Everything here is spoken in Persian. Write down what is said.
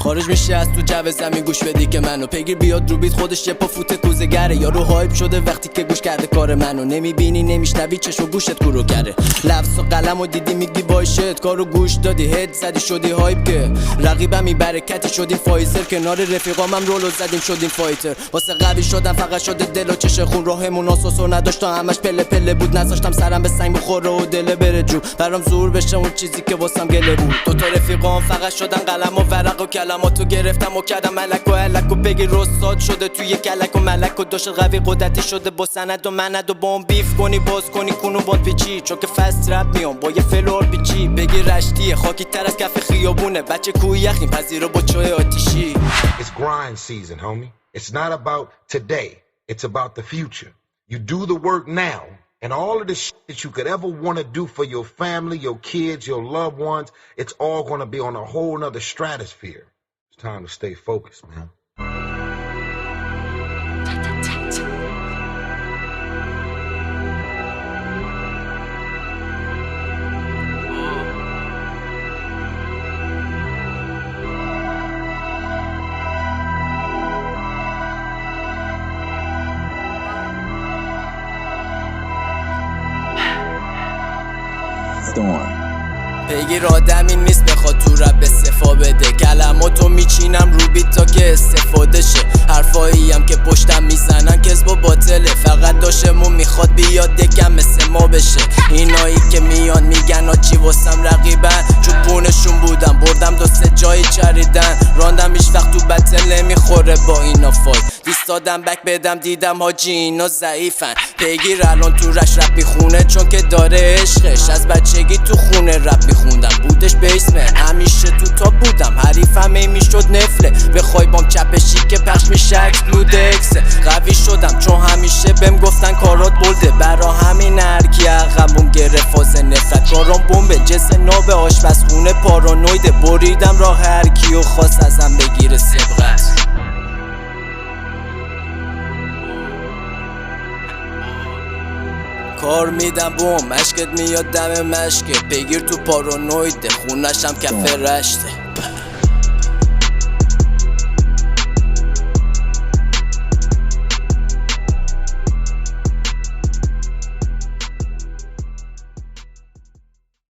خارج میشه از تو جو زمین گوش بدی که منو پیگیر بیاد رو بیت خودش یه پا فوت کوزه‌گره یارو هایپ شده وقتی که گوش کرده کار منو نمیبینی نمیشنوی چشم و گوشت کورو کرده لفظ و قلمو دیدی میگی بایشت کارو گوش دادی هد زدی شدی هایپ که رقیبم این برکتی شدیم فایزر کنار رفیقامم رولو زدیم شدیم فایتر واسه قوی شدم فقط شده دل و چش خون راهمون آساسو نداشت همش پله پله بود نذاشتم سرم به سنگ بخوره و دل بره جو برام زور بشه اون چیزی که واسم گله بود دو تا رفیقام فقط شدن قلم و ورق و کلماتو گرفتم و کردم ملک و علک و بگی رستاد شده توی کلک و ملک و داشت قوی قدرتی شده با سند و مند و با بیف کنی باز کنی کنو باند پیچی چون که فست رپ میام با یه فلور پیچی بگی رشتیه خاکی تر از کف خیابونه بچه کوی یخیم پذیرو با چای آتیشی It's grind season, homie. It's not about today. It's about the future. You do the work now, and all of the shit that you could ever want to do for your family, your kids, your loved ones, it's all going to be on a whole nother stratosphere. It's time to stay focused, man. پیگیر آدمی نیست بخواد تو رپ استفا بده کلماتو میچینم رو بیت تا که استفاده شه حرفایی هم که پشتم میزنن کذب و باطله فقط داشمون میخواد بیاد دکم مثل ما بشه اینایی که میان میگن آچی واسم رقیبن چوبونشون بودم بردم دو سه جایی چریدن راندم هیچ وقت تو بتل نمیخوره با اینا فایت دیست دادم بک بدم دیدم حاجی اینا ضعیفن پیگیر الان تو رش رپ میخونه چون که داره عشقش از بچگی تو خونه رپ میخوندم بودش بیسمن همیشه تو تاپ بودم حریفم ای میشد نفله بخوای بام چپشی که پخش میشه اکسپلودکسه قوی شدم چون همیشه بهم گفتن کارات بلده برا همین هرکی عقبون گرفت فاز نفرت کارام بمبه جس ناب آشپزخونه پارانویده بریدم راه هرکی و خواست ازم بگیره سبقت کار میدم بوم مشکت میاد دم مشکه بگیر تو پارانویده خونشم کف رشته